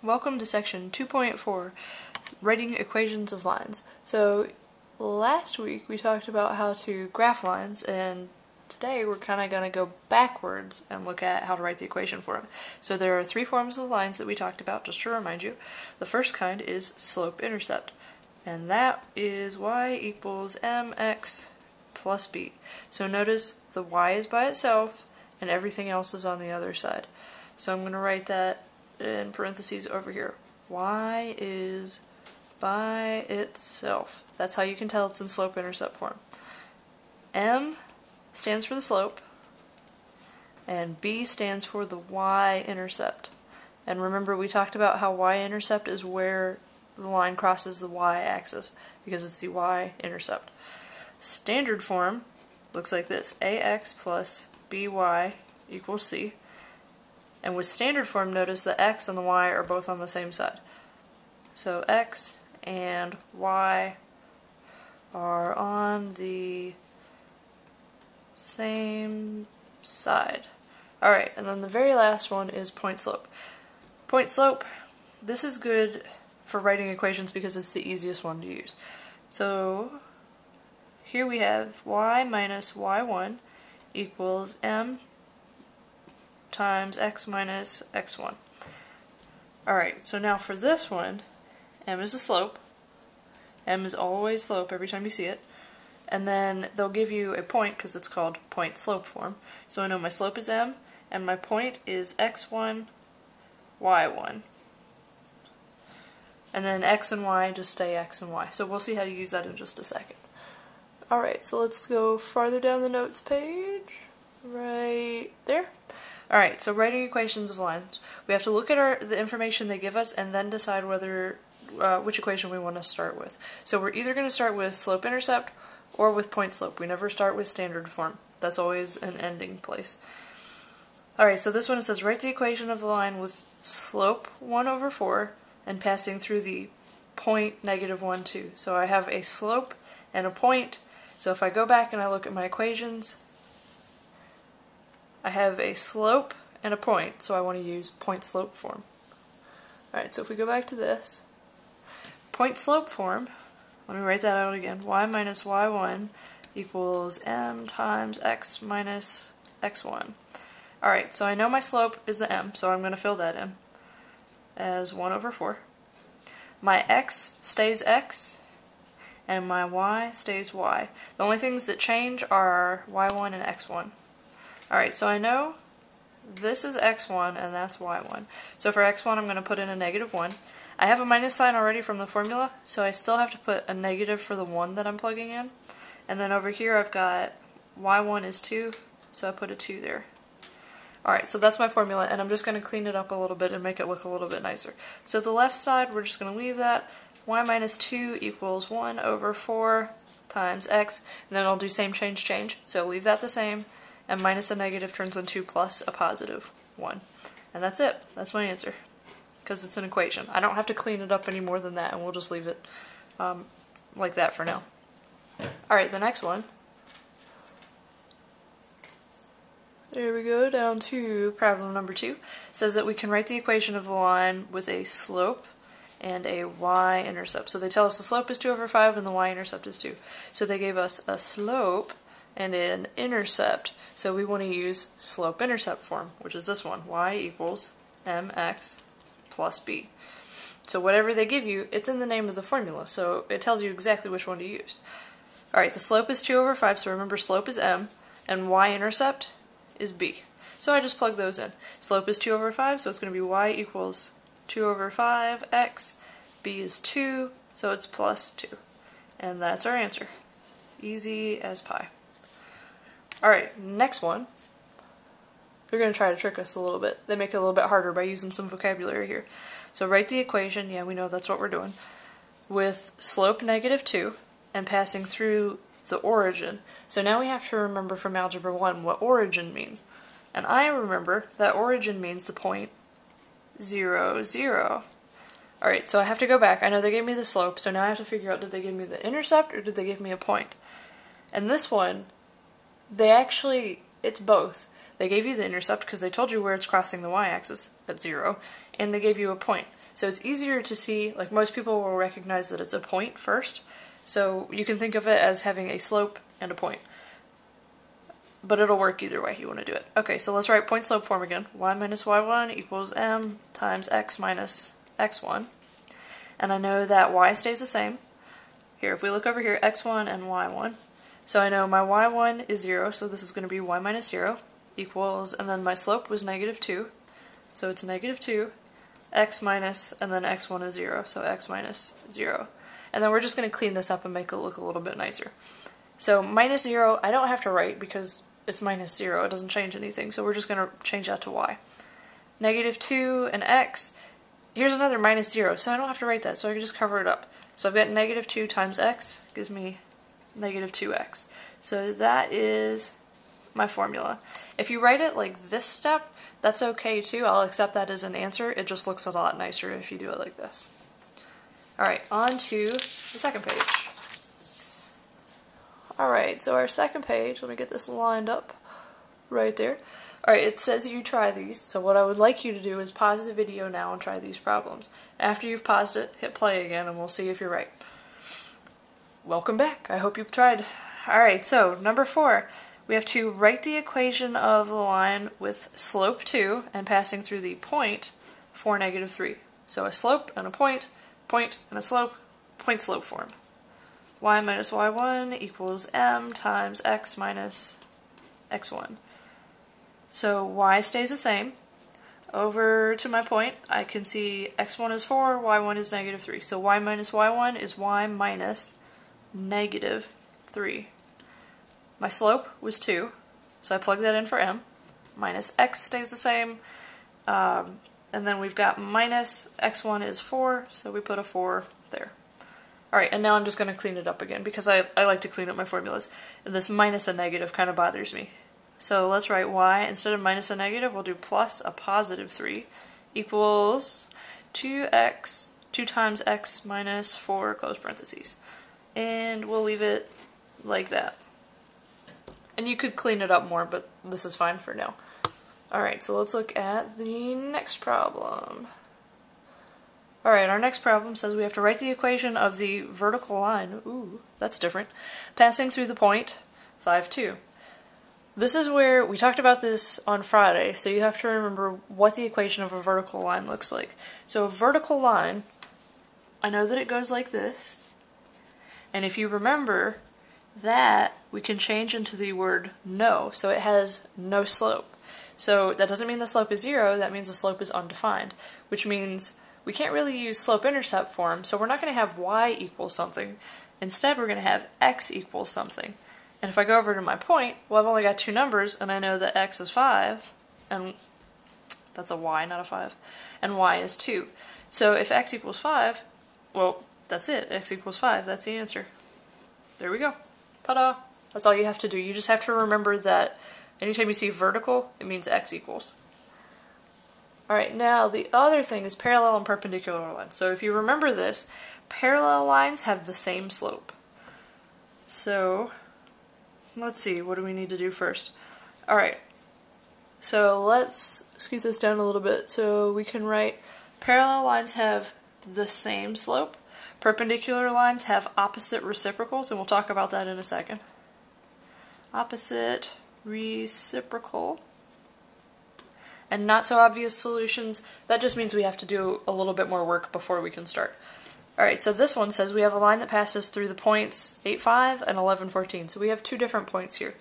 Welcome to section 2.4, writing equations of lines. So last week we talked about how to graph lines, and today we're kind of going to go backwards and look at how to write the equation for them. So there are three forms of lines that we talked about, just to remind you. The first kind is slope-intercept, and that is y equals mx plus b. So notice the y is by itself and everything else is on the other side. So I'm going to write that in parentheses over here. Y is by itself. That's how you can tell it's in slope-intercept form. M stands for the slope, and B stands for the y-intercept. And remember, we talked about how y-intercept is where the line crosses the y-axis, because it's the y-intercept. Standard form looks like this: ax plus by equals c. And with standard form, notice the x and the y are both on the same side. So x and y are on the same side. Alright, and then the very last one is point slope. Point slope, this is good for writing equations because it's the easiest one to use. So here we have y minus y1 equals m times x minus x1. Alright, so now for this one, m is the slope. M is always slope every time you see it. And then they'll give you a point because it's called point slope form. So I know my slope is m, and my point is x1, y1. And then x and y just stay x and y. So we'll see how to use that in just a second. Alright, so let's go farther down the notes page. Right there. Alright, so writing equations of lines. We have to look at the information they give us and then decide whether which equation we want to start with. So we're either going to start with slope-intercept or with point slope. We never start with standard form. That's always an ending place. Alright, so this one it says write the equation of the line with slope 1 over 4 and passing through the point negative 1, 2. So I have a slope and a point. So if I go back and I look at my equations, I have a slope and a point, so I want to use point slope form. Alright, so if we go back to this, point slope form, let me write that out again. Y minus y1 equals m times x minus x1. Alright, so I know my slope is the m, so I'm going to fill that in as 1 over 4. My x stays x, and my y stays y. The only things that change are y1 and x1. Alright, so I know this is x1 and that's y1. So for x1 I'm going to put in a negative 1. I have a minus sign already from the formula, so I still have to put a negative for the 1 that I'm plugging in. And then over here I've got y1 is 2, so I put a 2 there. Alright, so that's my formula, and I'm just going to clean it up a little bit and make it look a little bit nicer. So the left side, we're just going to leave that. Y minus 2 equals 1 over 4 times x, and then I'll do same change, so leave that the same. And minus a negative turns into plus a positive 1. And that's it. That's my answer. Because it's an equation. I don't have to clean it up any more than that, and we'll just leave it like that for now. Alright, the next one. There we go, down to problem number 2. Says that we can write the equation of the line with a slope and a y-intercept. So they tell us the slope is 2 over 5 and the y-intercept is 2. So they gave us a slope and an intercept. So we want to use slope-intercept form, which is this one, y equals mx plus b. So whatever they give you, it's in the name of the formula, so it tells you exactly which one to use. Alright, the slope is 2 over 5, so remember slope is m, and y-intercept is b. So I just plug those in. Slope is 2 over 5, so it's going to be y equals 2 over 5x, b is 2, so it's plus 2. And that's our answer. Easy as pie. Alright, next one. They're going to try to trick us a little bit. They make it a little bit harder by using some vocabulary here. So write the equation, yeah, we know that's what we're doing, with slope negative 2 and passing through the origin. So now we have to remember from Algebra 1 what origin means. And I remember that origin means the point 0, 0. Alright, so I have to go back. I know they gave me the slope, so now I have to figure out, did they give me the intercept or did they give me a point? And this one, it's both. They gave you the intercept because they told you where it's crossing the y-axis at 0, and they gave you a point. So it's easier to see, like most people will recognize that it's a point first, so you can think of it as having a slope and a point. But it'll work either way you want to do it. Okay, so let's write point slope form again. Y minus y1 equals m times x minus x1. And I know that y stays the same. Here, if we look over here, x1 and y1. So I know my y1 is 0, so this is going to be y minus 0 equals, and then my slope was negative 2. So it's negative 2, x minus, and then x1 is 0, so x minus 0. And then we're just going to clean this up and make it look a little bit nicer. So minus 0, I don't have to write because it's minus 0, it doesn't change anything, so we're just going to change that to y. Negative 2 and x, here's another minus 0, so I don't have to write that, so I can just cover it up. So I've got negative 2 times x gives me negative 2x. So that is my formula. If you write it like this step, that's okay too, I'll accept that as an answer, it just looks a lot nicer if you do it like this. Alright, on to the second page. Alright, so our second page, let me get this lined up right there. Alright, it says you try these, so what I would like you to do is pause the video now and try these problems. After you've paused it, hit play again and we'll see if you're right. Welcome back, I hope you've tried. Alright, so number 4, we have to write the equation of the line with slope 2 and passing through the point for negative 3. So a slope and a point and a slope, point slope form. Y minus y1 equals m times x minus x1. So y stays the same. Over to my point, I can see x1 is 4, y1 is negative 3. So y minus y1 is y minus negative 3. My slope was 2, so I plug that in for m. Minus x stays the same. And then we've got minus x1 is 4, so we put a 4 there. Alright, and now I'm just going to clean it up again, because I like to clean up my formulas. And this minus a negative kind of bothers me. So let's write y, instead of minus a negative, we'll do plus a positive 3, equals 2x, 2 times x minus 4, close parentheses. And we'll leave it like that. And you could clean it up more, but this is fine for now. Alright, so let's look at the next problem. Alright, our next problem says we have to write the equation of the vertical line, ooh, that's different, passing through the point 5, 2. This is where, we talked about this on Friday, so you have to remember what the equation of a vertical line looks like. So a vertical line, I know that it goes like this, and if you remember that, we can change into the word no, so it has no slope. So that doesn't mean the slope is 0, that means the slope is undefined, which means we can't really use slope-intercept form, so we're not going to have y equals something. Instead, we're going to have x equals something. And if I go over to my point, well, I've only got 2 numbers, and I know that x is 5, and that's a y, not a 5, and y is 2. So if x equals 5, well, that's it. X equals 5. That's the answer. There we go. Ta-da! That's all you have to do. You just have to remember that anytime you see vertical, it means x equals. Alright, now the other thing is parallel and perpendicular lines. So if you remember this, parallel lines have the same slope. So, let's see, what do we need to do first? Alright, so let's squeeze this down a little bit so we can write parallel lines have the same slope. Perpendicular lines have opposite reciprocals, and we'll talk about that in a second. Opposite reciprocal. And not so obvious solutions, that just means we have to do a little bit more work before we can start. Alright, so this one says we have a line that passes through the points 8, 5 and 11, 14. So we have 2 different points here.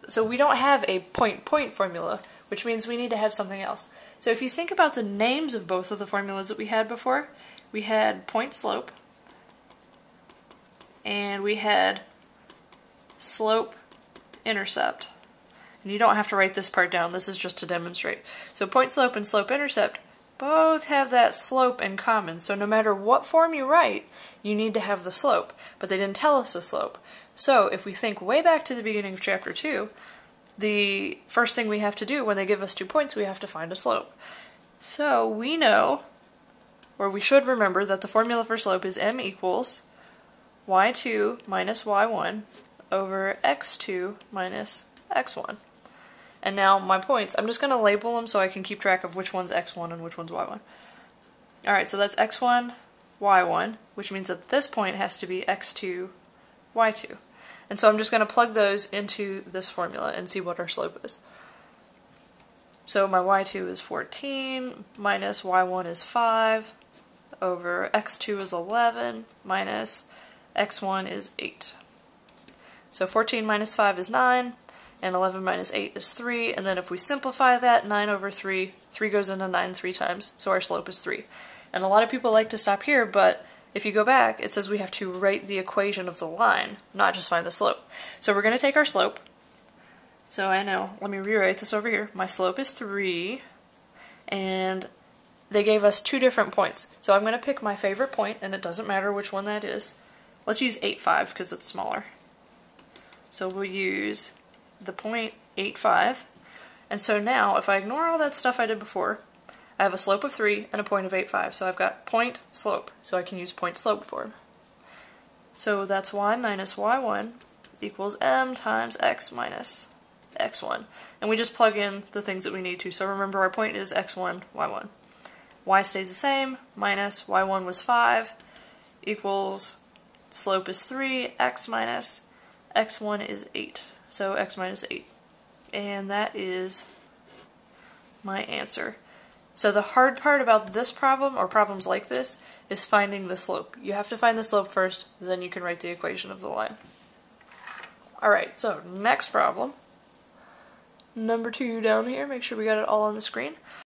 So we don't have a point-point formula, which means we need to have something else. So if you think about the names of both of the formulas that we had before, we had point-slope, and we had slope-intercept. And you don't have to write this part down, this is just to demonstrate. So point-slope and slope-intercept both have that slope in common, so no matter what form you write, you need to have the slope, but they didn't tell us the slope. So if we think way back to the beginning of chapter 2, the first thing we have to do when they give us 2 points, we have to find a slope. So we know, or we should remember, that the formula for slope is m equals y2 minus y1 over x2 minus x1. And now my points, I'm just going to label them so I can keep track of which one's x1 and which one's y1. Alright, so that's x1, y1, which means that this point has to be x2, y2. And so I'm just going to plug those into this formula and see what our slope is. So my y2 is 14, minus y1 is 5, over x2 is 11, minus x1 is 8. So 14 minus 5 is 9, and 11 minus 8 is 3, and then if we simplify that, 9 over 3, 3 goes into 9 3 times, so our slope is 3. And a lot of people like to stop here, but if you go back, it says we have to write the equation of the line, not just find the slope. So we're going to take our slope. So I know, let me rewrite this over here. My slope is 3, and they gave us 2 different points. So I'm going to pick my favorite point, and it doesn't matter which one that is. Let's use 8, 5 because it's smaller. So we'll use the point 8, 5. And so now, if I ignore all that stuff I did before, I have a slope of 3 and a point of 8, 5. So I've got point slope, so I can use point slope form. So that's y minus y1 equals m times x minus x1. And we just plug in the things that we need to. So remember our point is x1, y1. Y stays the same, minus y1 was 5, equals slope is 3, x minus x1 is 8. So x minus 8. And that is my answer. So the hard part about this problem, or problems like this, is finding the slope. You have to find the slope first, then you can write the equation of the line. Alright, so next problem. Number 2 down here, make sure we got it all on the screen.